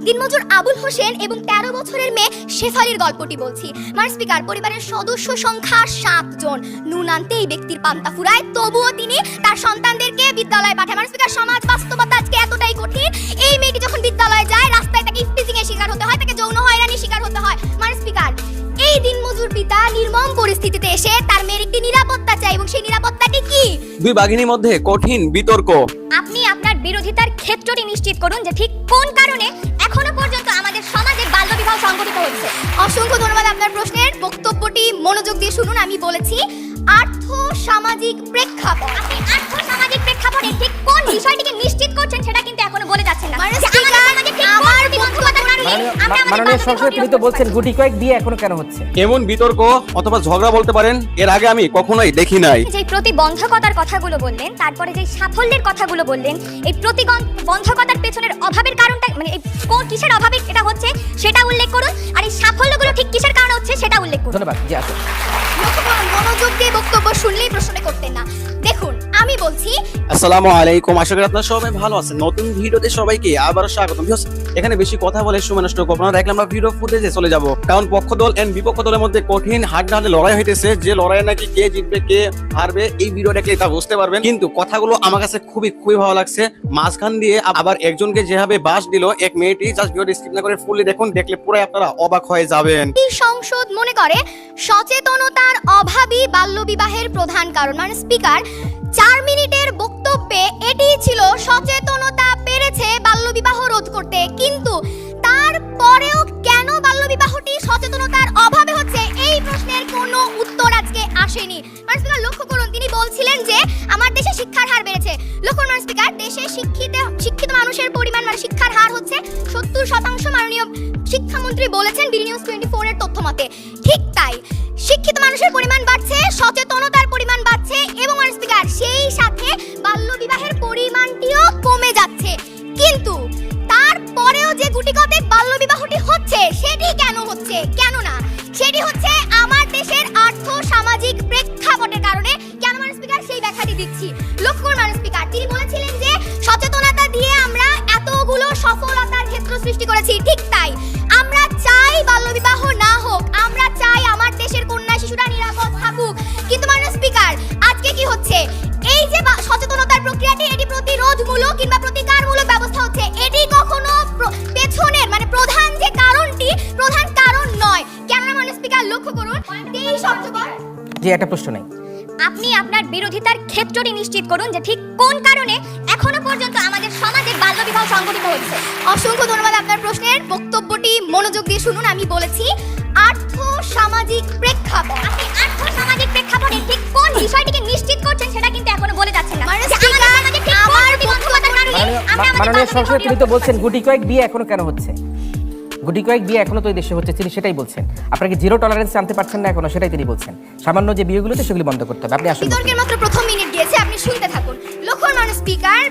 দিনমজুর আবুল হোসেন এবং ১৩ বছরের মেয়ে শেফালির গল্পটি বলছি। মাননীয় স্পিকার, পরিবারের সদস্য সংখ্যা ৭ জন। নুন আনতে এই ব্যক্তির পান্তা ফুরায়, তবুও তিনি তার সন্তানদেরকে বিদ্যালয়ে পাঠায়। মাননীয় স্পিকার, সমাজ বাস্তবতা আজকে এতটাই কঠিন, এই মেয়েটি যখন বিদ্যালয়ে যায় রাস্তায় তাকে ইফটিজিং এর শিকার হতে হয়, তাকে যৌন হয়রানির শিকার হতে হয়। মাননীয় স্পিকার, এই দিনমজুর পিতা নির্মম পরিস্থিতিতে এসে তার মেয়ের একটি নিরাপত্তা চায়, এবং সেই নিরাপত্তাটি কি? দুই বাঘিনীর মধ্যে কঠিন বিতর্ক। আপনি আপনার বিরোধিতার ক্ষেত্রটি নিশ্চিত করুন যে ঠিক কোন কারণে এখনো পর্যন্ত আমাদের সমাজে বাল্যবিবাহ সংঘটিত হচ্ছে। অসংখ্য ধন্যবাদ আপনার প্রশ্নের। বক্তব্যটি মনোযোগ দিয়ে শুনুন। আমি বলেছি আর্থ সামাজিক প্রেক্ষাপট। আপনি আর্থ সামাজিক প্রেক্ষাপটে ঠিক কোন বিষয়টিকে নিশ্চিত করছেন সেটা কিন্তু এখনো বলে যাচ্ছেন না। মাননীয় সংসদে তিনি তো বলছেন গুটি কয়েক বিয়ে এখনো কেন হচ্ছে। এমন বিতর্ক অথবা ঝগড়া বলতে পারেন এর আগে আমি কখনোই দেখি নাই। যে প্রতিবন্ধকতার কথাগুলো বললেন, তারপরে যে সাফল্যের কথাগুলো বললেন, এই প্রতিবন্ধকতার পেছনের অভাবের কারণটা মানে কোন কিসের অভাবে এটা হচ্ছে সেটা উল্লেখ করুন, আর এই সাফল্যগুলো ঠিক কিসের কারণে হচ্ছে সেটা উল্লেখ করুন। ধন্যবাদ। জি আসুন। মনোযোগ দিয়ে বক্তব্য শুনলেই প্রশ্ন করতেন না। দেখুন, আমি বলছি আসসালামু আলাইকুম, আশা করি আপনারা সবাই ভালো আছেন। নতুন ভিডিওতে সবাইকে আবার স্বাগতম। এখানে বেশি কথা বলে সময় নষ্ট করব না, দেখলাম আমরা ভিডিও ফুটেজে চলে যাব। কারণ পক্ষ দল এন্ড বিপক্ষ দলের মধ্যে কঠিন হাড্ডাহাড্ডি লড়াই হইতেছে। যে লড়াই নাকি কে জিতবে কে হারবে এই ভিডিও দেখলে তা বুঝতে পারবেন। কিন্তু কথাগুলো আমার কাছে খুবই ভালো লাগছে। মাঝখান দিয়ে আবার একজনকে যেভাবে বাস দিল এক মেয়েটি, জাস্ট ভিডিও স্কিপ না করে ফুললি দেখুন, দেখলে পুরাই আপনারা অবাক হয়ে যাবেন। সংসদ মনে করে সচেতনতার অভাবই বাল্যবিবাহের প্রধান কারণ। মানে স্পিকার, 4 মিনিটের বক্তব্যে এটি ছিল সচেতনতা পেরেছে বাল্যবিবাহ রোধ করতে, কিন্তু তারপরেও কেন বাল্যবিবাহটি সচেতনতার অভাবে হচ্ছে এই প্রশ্নের কোনো উত্তর আজকে আসেনি। মানে স্পিকার লক্ষ্য করুন, তিনি বলছিলেন যে আমার দেশে শিক্ষার হার বেড়েছে। লক্ষ্য করুন স্পিকার, দেশে শিক্ষিত মানুষের পরিমাণ মানে শিক্ষার হার হচ্ছে 70%। মাননীয় শিক্ষামন্ত্রী বলেছেন বিডি নিউজ 24 এর তথ্য মতে। ঠিক তাই, শিক্ষিত মানুষের পরিমাণ বাড়ছে, সচেতনতার পরিমাণ বাড়ছে, এবং স্পিকার সেই সাথে বাল্যবিবাহের পরিমাণটিও কমে যাচ্ছে। কিন্তু তারপরেও যে গুটিকতে বাল্যবিবাহটি হচ্ছে সেটি কেন হচ্ছে? কেন না, সেটি হচ্ছে আমার দেশের আর্থ সামাজিক প্রেক্ষাপটের কারণে। কেন স্পিকার, সেই ব্যাখ্যাটি দিচ্ছি। লক্ষ্য করুন স্পিকার, তিনি বলেছিলেন যে সচেতনতা দিয়ে আমরা এতগুলো সফলতার ক্ষেত্র সৃষ্টি করেছি। ঠিক তাই, আমরা চাই বাল্যবিবাহ না হোক, আমরা চাই আমার দেশের কন্যা শিশুরা নিরাপদ থাকুক। কিন্তু মাননীয় স্পিকার, আজকে কি হচ্ছে? এই যে সচেতনতার প্রক্রিয়াটি, এটি প্রতিরোধমূলক কিংবা প্রতিকারমূলক ব্যবস্থা হচ্ছে। এটি কখনো পেছনের মানে প্রধান যে কারণটি, প্রধান কারণ নয়। কেন মাননীয় স্পিকার লক্ষ্য করুন, 23 অক্টোবর। জি, একটা প্রশ্ন নেই। আপনি আপনার বিরোধিতার ক্ষেত্রটি নিশ্চিত করুন যে ঠিক কোন কারণে এখনো পর্যন্ত আমাদের সমাজে বাল্যবিবাহ সংঘটিত হচ্ছে। অসংখ্য ধন্যবাদ আপনার প্রশ্নের। বক্তব্যটি মনোযোগ দিয়ে শুনুন। আমি বলেছি আর্থ সামাজিক প্রেক্ষাপট। আপনি আর্থ সামাজিক প্রেক্ষাপটে ঠিক কোন বিষয়টিকে নিশ্চিত করছেন সেটা কিন্তু এখনো বলে যাচ্ছেন না। মাননীয় সংসদে তিনি তো বলছেন গুটি কয়েক বিয়ে এখনো কেন হচ্ছে। গুটি কয়েক বিয়ে এখনো তো এই দেশে হচ্ছে, তিনি সেটাই বলছেন। আপনাকে জিরো টলারেন্স আনতে পারছেন না এখনো, সেটাই তিনি বলছেন। সামান্য যে বিয়েগুলোতে সেগুলি বন্ধ করতে হবে। আপনি আসুন। বিতর্কের মাত্র প্রথম মিনিট গিয়েছে, আপনি শুনতে থাকুন। লক্ষ্য মাননীয় স্পিকার,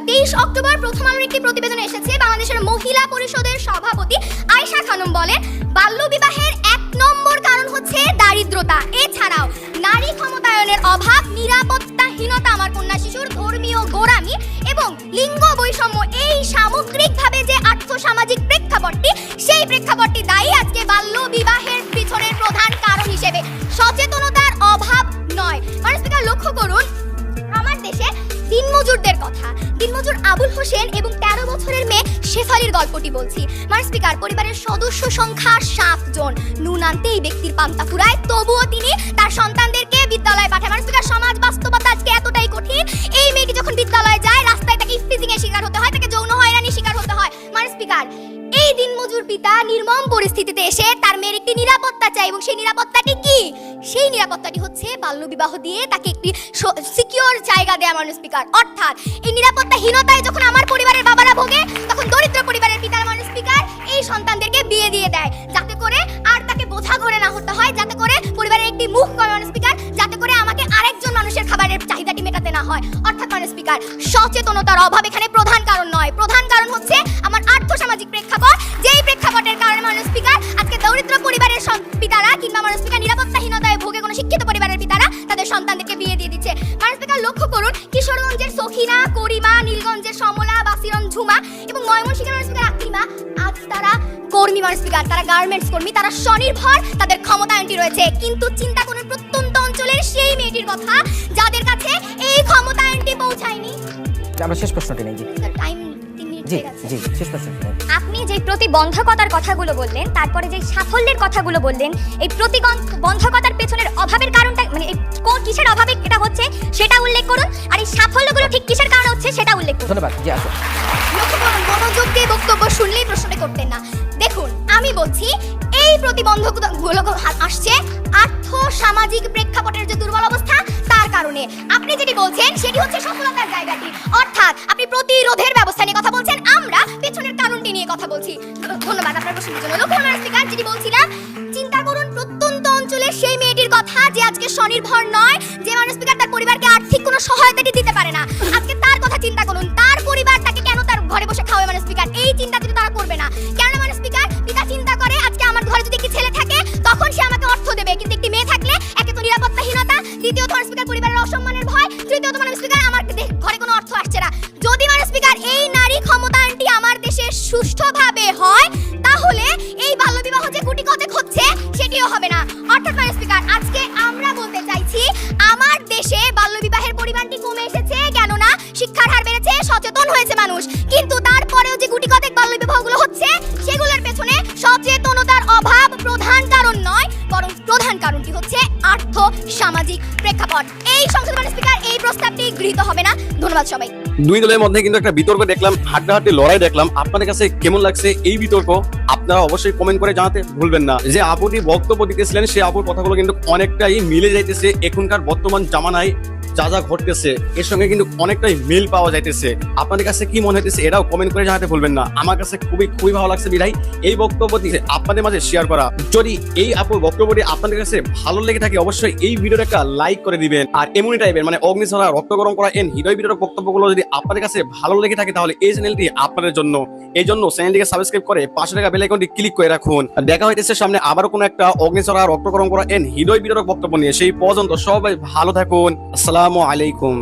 23 অক্টোবর প্রথম আলোর একটি প্রতিবেদন এসেছে। বাংলাদেশের মহিলা পরিষদের সভাপতি আয়েশা খানম বলেন, বাল্যবিবাহের 1 নম্বর কারণ হচ্ছে দারিদ্রতা। এছাড়াও নারী ক্ষমতায়নের অভাব, নিরাপত্তাহীনতা, আমার কন্যা শিশুর ধর্মীয় গোঁড়ামি এবং লিঙ্গ বৈষম্য। এই সামগ্রিকভাবে যে আর্থসামাজিক প্রেক্ষাপটটি, সেই প্রেক্ষাপটটি দায়ী আজকে বাল্যবিবাহের পিছনের প্রধান কারণ হিসেবে। সচেতনতার অভাব নয়। মাননীয় স্পিকার লক্ষ্য করুন, আমার দেশে দিনমজুরদের কথা। দিনমজুর আবুল হোসেন এবং 13 বছরের মেয়ে শেফালির গল্পটি বলছি। মাননীয় স্পিকার, পরিবারের সদস্য সংখ্যা 7 জন। নুন আনতে এই ব্যক্তির পান্তা ফুরায়, তবুও তিনি তার সন্তানদেরকে বিদ্যালয়ে পাঠায়। মাননীয় স্পিকার, সমাজ বাস্তবতা আজকে এতটাই কঠিন, এই মেয়েটি যখন বিদ্যালয়ে যায় রাস্তায় তাকে ইফটিজিং এর শিকার হতে হয়, তাকে যৌন হয়রানির শিকার হতে হয়। মাননীয় স্পিকার, এই দিনমজুর পিতা নির্মম পরিস্থিতিতে এসে তার মেয়ের একটি নিরাপত্তা চায়, এবং সেই নিরাপত্তাটি কি? সেই নিরাপত্তাটি হচ্ছে বাল্যবিবাহ দিয়ে তাকে একটি সিকিউর জায়গা দেয়া। মাননীয় স্পিকার, অর্থাৎ এই নিরাপত্তাহীনতায় যখন আমার পরিবারের বাবারা ভোগে, তখন দরিদ্র পরিবারের পিতার মাননীয় স্পিকার এই সন্তানদেরকে বিয়ে দিয়ে দেয়, যাতে করে আর তাকে বোঝা করে না হতে হয়, যাতে করে পরিবারের একটি মুখ করে মাননীয় স্পিকার, যাতে করে আমাকে আরেকজন মানুষের খাবারের চাহিদাটি মেটাতে না হয়। অর্থাৎ মাননীয় স্পিকার, সচেতনতার অভাব এখানে প্রধান কারণ নয়। প্রধান কারণ হচ্ছে আমার আর্থসামাজিক প্রেক্ষাপট, যেই প্রেক্ষাপটের কারণে মাননীয় স্পিকার আজকে দরিদ্র পরিবারের পিতারা কিংবা মাননীয় স্পিকার নিরাপত্তাহীনতায় ভোগে কোনো শিক্ষিত পরিবারের পিতারা তাদের সন্তানদেরকে বিয়ে দিয়ে দিচ্ছে। মাননীয় স্পিকার লক্ষ্য করুন, কিশোরগঞ্জের সখিনা, করিমা, নীলগঞ্জের সমলা, বাসিরন, ঝুমা এবং ময়মনসিংহের আকলিমা কর্মী মানুষ স্পিকার, তারা গার্মেন্টস কর্মী, তারা স্বনির্ভর, তাদের ক্ষমতায়নটি রয়েছে। কিন্তু চিন্তা করুন প্রত্যন্ত অঞ্চলের সেই মেয়েটির কথা যাদের কাছে এই ক্ষমতায়নটি পৌঁছায়নি। আমরা শেষ প্রশ্নটি নেই। টাইম 3 মিনিট জি হয়ে গেছে। জি শেষ প্রশ্ন। আপনি যে প্রতিবন্ধকতার কথাগুলো বললেন, তারপরে যে সাফল্যের কথাগুলো বললেন, এই প্রতিবন্ধকতার পেছনের অভাবের কারণটা মানে কোন কিসের অভাবে এটা হচ্ছে সেটা উল্লেখ করুন, আর এই সাফল্যগুলো ঠিক কিসের কারণে হচ্ছে সেটা উল্লেখ করুন। ধন্যবাদ। জি আসুন। লক্ষ্য করুন, মনোযোগ দিয়ে বক্তব্য শুনলেই প্রশ্নটা করতেন না। দেখুন আমি বলছি এই প্রতিবন্ধকগুলো আসছে আর্থ সামাজিক প্রেক্ষাপটের যে দুর্বল অবস্থা তার কারণে। আপনি যেটি বলছেন সেটি হচ্ছে সফলতার জায়গাটি, অর্থাৎ আপনি প্রতিরোধের ব্যবস্থা নিয়ে কথা বলছেন, আমরা পেছনের কারণটি নিয়ে কথা বলছি। ধন্যবাদ আপনার প্রশ্নের জন্য। লক্ষ্য করুন স্পিকার, যেটি বলছিলাম, চিন্তা করুন প্রত্যন্ত অঞ্চলের সেই মেয়েটির কথা যে আজকে স্বনির্ভর নয়, যে মানুষ স্পিকার তার পরিবারকে আর্থিক কোনো সহায়তাটি দিতে পারে না। আজকে তার কথা চিন্তা করুন, তার পরিবার তাকে কেন তার ঘরে বসে খাওয়াবে মানুষ স্পিকার, এই চিন্তা যদি তারা করবে না। কেন মানুষ স্পিকার পিতা চিন্তা করে আজকে আমার ঘরে যদি একটি ছেলে থাকে তখন সে আমাকে অর্থ দেবে, কিন্তু একটি মেয়ে থাকলে একে তো নিরাপত্তাহীনতা, দ্বিতীয়ত মানুষ স্পিকার পরিবারের অসম্মানের ভয়, তৃতীয়ত মানুষ স্পিকার আমার ঘরে কোনো অর্থ আসছে না। যদি মানুষ স্পিকার এই নারী ক্ষমতায়নটি আমার দেশে সুষ্ঠুভাবে হয় তাহলে এই বাল্যবিবাহ যে কোটি কতেক হচ্ছে সেটিও হবে না। অর্থাৎ মানুষ স্পিকার আজকে আমরা বলতে চাইছি আমার দেশে বাল্যবিবাহের পরিমাণটি কমে এসেছে, কেননা শিক্ষার হার বেড়েছে, সচেতন হয়েছে মানুষ, কিন্তু তারপরেও যে কোটি কতেক বাল্যবিবাহগুলো হচ্ছে সেগুলোর পেছনে সচেতনতার অভাব প্রধান কারণ নয়, বরং প্রধান কারণটি হচ্ছে আর্থ সামাজিক প্রেক্ষাপট। এই সংসদ মানুষ স্পিকার এই প্রস্তাবটি গৃহীত হবে না। ধন্যবাদ সবাই। দুই দলের মধ্যে কিন্তু একটা বিতর্ক দেখলাম, হাড্ডাহাড্ডি লড়াই দেখলাম। আপনাদের কাছে কেমন লাগছে এই বিতর্ক আপনারা অবশ্যই কমেন্ট করে জানাতে ভুলবেন না। যে আপুটি বক্তব্য দিতেছিলেন সেই আপুর কথাগুলো কিন্তু অনেকটাই মিলে যাইতেছে এখনকার বর্তমান জামানায় যা যা ঘটতেছে এর সঙ্গে কিন্তু অনেকটাই মিল পাওয়া যাইতেছে। আপনাদের কাছে কি মনে হইতেছে এটাও কমেন্ট করে জানাতে ভুলবেন না। আমার কাছে খুবই ভালো লাগছে বিধায় এই বক্তব্যটি আপনাদের মাঝে শেয়ার করা। যদি এই আপুর বক্তব্যটি আপনাদের কাছে ভালো লেগে থাকে অবশ্যই এই ভিডিওটা একটা লাইক করে দিবেন। আর এমনই টাইপের মানে অগ্নিছড়া রক্ত গরম করা এন হৃদয় বিতরক বক্তব্যগুলো যদি আপনাদের কাছে ভালো লেগে থাকে তাহলে এই চ্যানেলটি আপনাদের জন্য। এই জন্য চ্যানেলটিকে সাবস্ক্রাইব করে পাশে থাকা বেল আইকনটি ক্লিক করে রাখুন। দেখা হইতেছে সামনে আবারও কোনো একটা অগ্নিছড়া রক্ত গরম করা এন হৃদয় বিতরক বক্তব্য নিয়ে। সেই পর্যন্ত সবাই ভালো থাকুন। আসসালামু আলাইকুম।